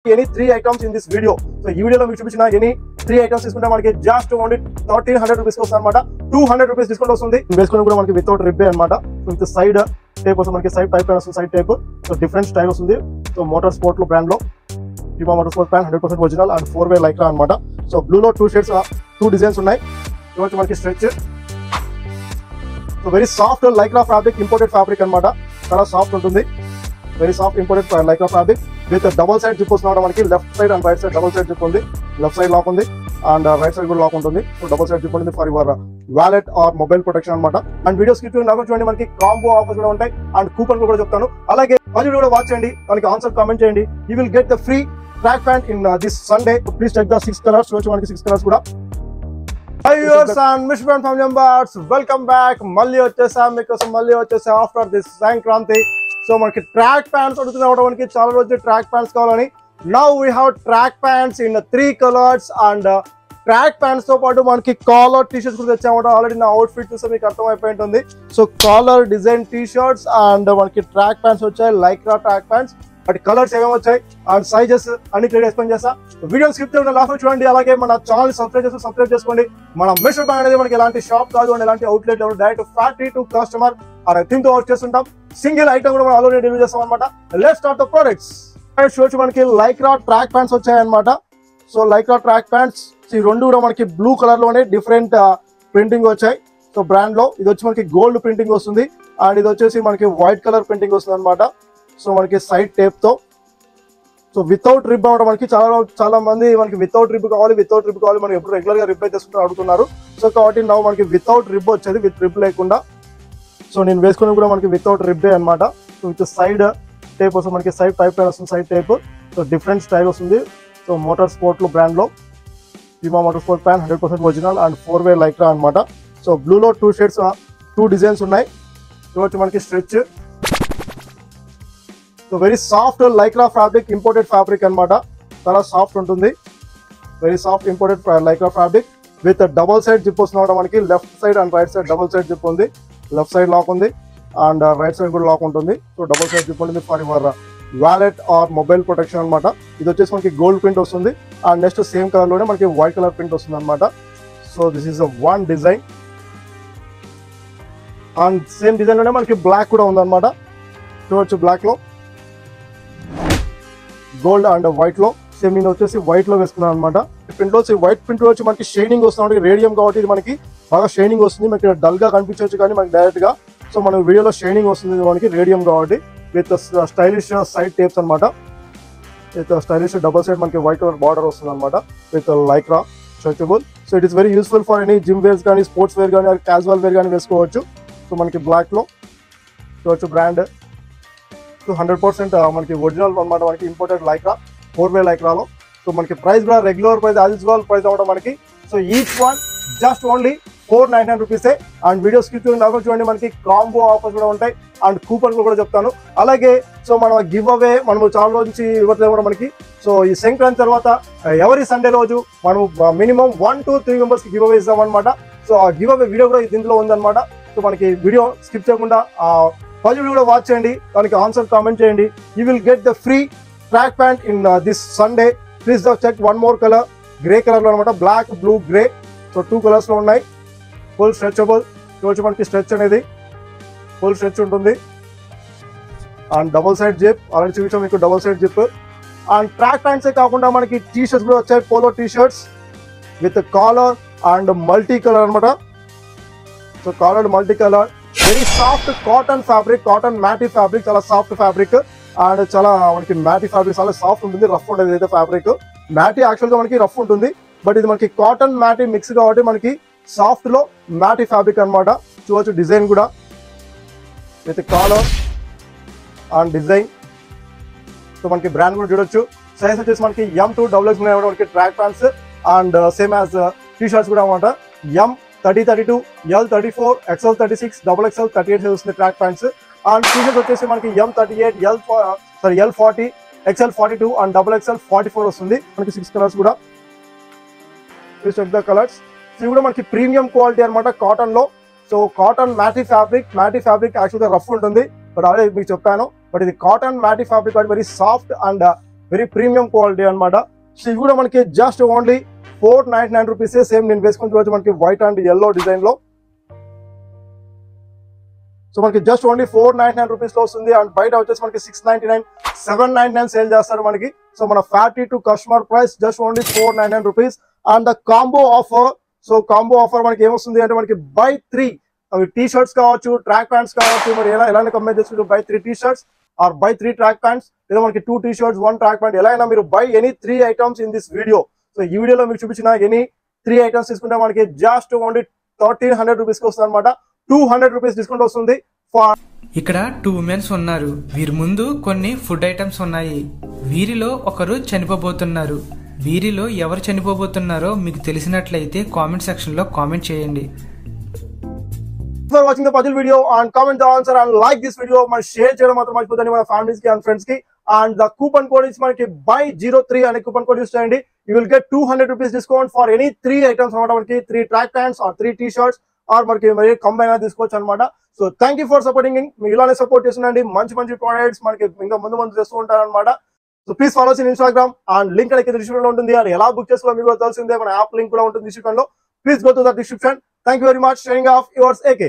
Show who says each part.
Speaker 1: any 3 items in this video. So ఈ వీడియోలో మీకు చూపించిన any 3 items తీసుకుంటే మనకి just only 1300 రూపీస్ వస్తుంది అన్నమాట. 200 రూపీస్ డిస్కౌంట్ వస్తుంది. వేసుకుని కూడా మనకి వితౌట్ రిబ్బే అన్నమాట. సో విత్ సైడ్ టేప్ వస్తుంది, మనకి సైడ్ పైప్ వస్తుంది, side tape. So different style వస్తుంది. సో మోటార్ స్పోర్ట్ లో బ్రాండ్ లో Pima motor sport pant 100% original and 4-way Lycra అన్నమాట. సో బ్లూ లో 2 షేడ్స్ 2 డిజైన్స్ ఉన్నాయి. ఇవన్నీ మనకి stretch. So very soft Lycra fabric, imported fabric అన్నమాట. చాలా సాఫ్ట్ ఉంటుంది. Very soft imported Lycra fabric with double side zip వస్తుంది. మనకి left side and right side double side zip ఉంది. లెఫ్ట్ సైడ్ లాక్ ఉంది అండ్ రైట్ సైడ్ కూడా lock ఉంటుంది. So double side zip ఉంటుంది for your wallet or mobile protection అనమాట. And video skip చూడండి, మనకి కాంబో ఆఫర్స్ కూడా ఉంటాయి అండ్ కూపన్ కూడా చెప్తాను. అలాగే వీడియో కూడా వాచ్ చేయండి, మనకి ఆన్సర్ కామెంట్ చేయండి. You will get the free track pant in this Sunday. Please check the 6 colours. మనకి 6 కలర్స్ కూడా. Hi viewers and Mr. Brand family members, welcome back. మళ్ళీ వచ్చేసాం మీకోసం, మళ్ళీ వచ్చేసాం ఆఫ్టర్ దిస్ సంక్రాంతి. సో మనకి ట్రాక్ ప్యాంట్స్ అడుగుతున్న మనకి చాలా రోజులు ట్రాక్ ప్యాంట్స్ కావాలని. Now we have track pants in 3 colours and track pants తో పాటు మనకి కాలర్ టీ షర్ట్స్ కూడా తెచ్చామట. ఆల్రెడీ నా అవుట్ ఫిట్ చూస్తే మీకు అర్థమైపోయి ఉంటుంది. So collar design T shirts and మనకి ట్రాక్ ప్యాంట్స్ వచ్చాయి, లైక్రా ట్రాక్ ప్యాంట్స్. వాటి కలర్స్ ఏమేమి వచ్చాయి అండ్ సైజెస్ అన్ని క్లియర్ ఎక్స్ప్లెయిన్ చేస్తా. వీడియో స్కిప్ చేయడం లాస్ట్ చూడండి. అలాగే మన ఛానల్ సబ్స్క్రైబ్ చేసుకోండి. మన మిస్టర్ బ్రాండ్ అనేది మనకి ఎలాంటి షాప్ కాదు అండ్ ఎలాంటి outlet direct factory to customer అనే థింగ్ తో వర్క్ చేస్తుంటాం. సింగిల్ ఐటమ్ కూడా మనం ఆల్రెడీ రివ్యూ చేస్తాం అనమాట. Let's start the products. చూడొచ్చు మనకి లైక్రా ట్రాక్ ప్యాంట్స్ వచ్చాయి అనమాట. సో లైక్రా ట్రాక్ ప్యాంట్స్ ఈ రెండు కూడా మనకి బ్లూ కలర్ లోనే డిఫరెంట్ ప్రింటింగ్ వచ్చాయి. సో బ్రాండ్ లో ఇది వచ్చి మనకి గోల్డ్ ప్రింటింగ్ వస్తుంది అండ్ ఇది వచ్చేసి మనకి వైట్ కలర్ ప్రింటింగ్ వస్తుంది అనమాట. సో మనకి సైడ్ టేప్ తో. సో వితౌట్ రిబ్ అనమాట. మనకి చాలా మంది మనకి వితౌట్ రిబ్ కావాలి మనకి ఎప్పుడు రెగ్యులర్ గా రిబ్ అయితే తీసుకుంటారు అడుగుతున్నారు. సో కాబట్టి నా మనకి వితౌట్ రిబ్ వచ్చేది, విత్ రిబ్ లేకుండా. సో నేను వేసుకుని కూడా మనకి వితౌట్ రిబ్బే అనమాట. సో విత్ సైడ్ టేప్ వస్తుంది, మనకి సైడ్ పైప్ వస్తుంది, side tape. So different style వస్తుంది. సో మోటార్ స్పోర్ట్ లో బ్రాండ్ లో Pima motor sport pant 100% original and 4-way Lycra అనమాట. సో బ్లూ లో 2 షేడ్స్ 2 డిజైన్స్ ఉన్నాయి. ఇవన్నీ మనకి stretch. So very soft Lycra fabric, imported fabric అనమాట. చాలా సాఫ్ట్ ఉంటుంది. Very soft imported Lycra fabric with double side zip వస్తుంది. మనకి left side and right side double side zip ఉంది. లెఫ్ట్ సైడ్ లాక్ ఉంది అండ్ రైట్ సైడ్ కూడా lock ఉంటుంది. So double side zip ఉంటుంది for your wallet or mobile protection అనమాట. ఇది వచ్చేసి మనకి గోల్డ్ ప్రింట్ వస్తుంది అండ్ నెక్స్ట్ సేమ్ కలర్ లోనే మనకి వైట్ కలర్ ప్రింట్ వస్తుంది అనమాట. So this is one design and same design లోనే మనకి బ్లాక్ కూడా ఉంది అనమాట. చూడొచ్చు బ్లాక్ లో, గోల్డ్ అండ్ వైట్ లో. సేమ్ నేను వచ్చేసి వైట్ లో వేసుకున్నాను అనమాట. ప్రింట్ లో వైట్ ప్రింట్ వచ్చి మనకి షైనింగ్ వస్తుంది, రేడియం కాబట్టి ఇది మనకి బాగా షైనింగ్ వస్తుంది. మనకి డల్ గా కనిపించవచ్చు కానీ మనకి డైరెక్ట్ గా. సో మన వీడియోలో షైనింగ్ వస్తుంది మనకి రేడియం కాబట్టి. విత్ స్టైలిష్ సైడ్ టేప్స్ అనమాట. విత్ స్టైలిష్ డబుల్ సైడ్ మనకి వైట్ కలర్ బార్డర్ వస్తుంది అనమాట. With Lycra stretchable. So it is very useful for any gym wears కానీ, స్పోర్ట్స్ వేర్ కానీ, క్యాజువల్ వేర్ కానీ వేసుకోవచ్చు. సో మనకి బ్లాక్ లో చూడొచ్చు బ్రాండ్. సో 100% మనకి ఒరిజినల్ అనమాట. మనకి ఇంపోర్టెడ్ లైక్రా 4-way లైక్రాలో. సో మనకి ప్రైస్ కూడా regular price, as usual price అవ్వడం మనకి. So each one just only 499 రూపీసే. అండ్ వీడియో స్కిప్ చూడండి, మనకి కాంబో ఆఫర్స్ కూడా ఉంటాయి అండ్ కూపన్ కూడా చెప్తాను. అలాగే సో మనం గివ్ అవే మనం చాలా రోజు నుంచి ఇవ్వట్లేదు కూడా మనకి. సో ఈ సంక్రాంతి తర్వాత ఎవరి సండే రోజు మనం మినిమం 1 to 3 మెంబర్స్ కి గివ్ అవే ఇస్తాం అనమాట. సో ఆ గివ్ అవే వీడియో కూడా దీంట్లో ఉందన్నమాట. సో మనకి వీడియో స్కిప్ చేయకుండా వీడియో కూడా వాచ్ చేయండి, దానికి ఆన్సర్ కామెంట్ చేయండి. You will get the free track pant in this Sunday. Please check one more colour, grey colour లో అనమాట. Black, blue, grey. So 2 colours లో ఉన్నాయి. Full stretchable. చూడొచ్చు మనకి స్ట్రెచ్ అనేది ఫుల్ స్ట్రెచ్ ఉంటుంది అండ్ డబుల్ సైడ్ జిప్. అలాంటి చూపించాం మీకు double side zip. And track ప్యాంట్సే కాకుండా మనకి టీ షర్ట్స్ కూడా వచ్చాయి, polo T shirts with collar and multi colour అనమాట. So collar multi colour. Very soft cotton fabric, cotton matty fabric, చాలా సాఫ్ట్ ఫ్యాబ్రిక్ అండ్ చాలా మనకి మ్యాటీ ఫ్యాబ్రిక్ చాలా సాఫ్ట్ ఉంటుంది. రఫ్ ఉంటుంది అయితే ఫ్యాబ్రిక్. మ్యాటీ యాక్చువల్గా మనకి రఫ్ ఉంటుంది, బట్ ఇది మనకి కాటన్ మ్యాటీ మిక్స్ కాబట్టి మనకి సాఫ్ట్ లో మ్యాటీ ఫ్యాబ్రిక్ అనమాట. చూడొచ్చు డిజైన్ కూడా with collar and design. So మనకి బ్రాండ్ కూడా చూడొచ్చు. సైజ్ వచ్చేసి మనకి M2 XXL మనకి track pants and same as tea shirts కూడా అనమాట. M30, 32, L34, XL 36, XXL 38 వస్తుంది track pants. And T shirts వచ్చేసి మనకి M38, L40, XL 42 and XXL 44 వస్తుంది. మనకి 6 కలర్స్ కూడా. Please check the colours. ఇవి కూడా మనకి ప్రీమియం క్వాలిటీ అనమాట కాటన్ లో. సో కాటన్ మ్యాటీ ఫ్యాబ్రిక్ యాక్చువల్గా రఫ్ ఉంటుంది, బట్ ఆల్రెడీ మీకు చెప్పాను. బట్ ఇది కాటన్ మ్యాటీ ఫ్యాబ్రిక్ కాబట్టి very soft and very premium quality అనమాట. సో ఇవి కూడా మనకి జస్ట్ ఓన్లీ 499 రూపీస్. సేమ్ నేను వేసుకుని చూడొచ్చు మనకి వైట్ అండ్ ఎల్లో డిజైన్ లో. సో మనకి జస్ట్ ఓన్లీ 499 రూపీస్ లో వస్తుంది. అండ్ బయట వచ్చేసి మనకి 699, 799 సేల్ చేస్తారు మనకి. సో మన factory to customer price just only 499 rupees. And the combo offer, so combo offer మనకి ఏమొస్తుంది అంటే మనకి బై 3 అవి టీ షర్ట్స్ కావచ్చు, ట్రాక్ ప్యాంట్స్ కావచ్చు, మరి ఎలాంటి కంపేర్ చేసుకుంటే buy 3 T shirts or buy 3 track pants, లేదా మనకి 2 టీ షర్ట్స్ 1 ట్రాక్ ప్యాంట్, ఎలా అయినా మీరు by any 3 items in this video. So ఈ వీడియోలో మీకు చూపించిన ఎనీ 3 ఐటమ్స్ తీసుకుంటే మనకి జస్ట్ ఓన్లీ 1300 రూపీస్ కి వస్తుంది అనమాట. 200 రూపీస్ డిస్కౌంట్ వస్తుంది.
Speaker 2: ఇక్కడ 2 ఉమెన్స్ ఉన్నారు. వీరి ముందు కొన్ని ఫుడ్ ఐటమ్స్ ఉన్నాయి. వీరిలో ఒకరు చనిపోబోతున్నారు. వీరిలో ఎవరు చనిపోబోతున్నారో మీకు తెలిసినట్లయితే కామెంట్ సెక్షన్ లో కామెంట్ చేయండి.
Speaker 1: For watching the puzzle video and comment the answer and like this video, man share చేయడం మాత్రం మర్చిపోకండి మన ఫ్యామిలీస్ కి అండ్ ఫ్రెండ్స్ కి. And the coupon code is మనకి బై 03 అనే కూపన్ కోడ్ యూస్ చేయండి. You will get 200 rupees discount for any 3 items అనమాట. మనకి 3 track pants or 3 T shirts or మనకి మరి కంబైన్ తీసుకోవచ్చు అనమాట. So thank you for supporting. మీరు ఇలానే సపోర్ట్ చేస్తుండండి. మంచి మంచి ప్రోడక్ట్స్ మనకి ఇంకా ముందు చేస్తూ ఉంటారు అనమాట. So please follow in Instagram and link అనేది డిస్క్రిప్షన్ లో ఉంటుంది. అది ఎలా బుక్ చేసుకోవాలో మీకు కూడా తెలిసిందే. మన యాప్ లింక్ కూడా ఉంటుంది డిస్క్రిప్షన్ లో. Please go to the description. Thank you very much. Sharing of yours AK.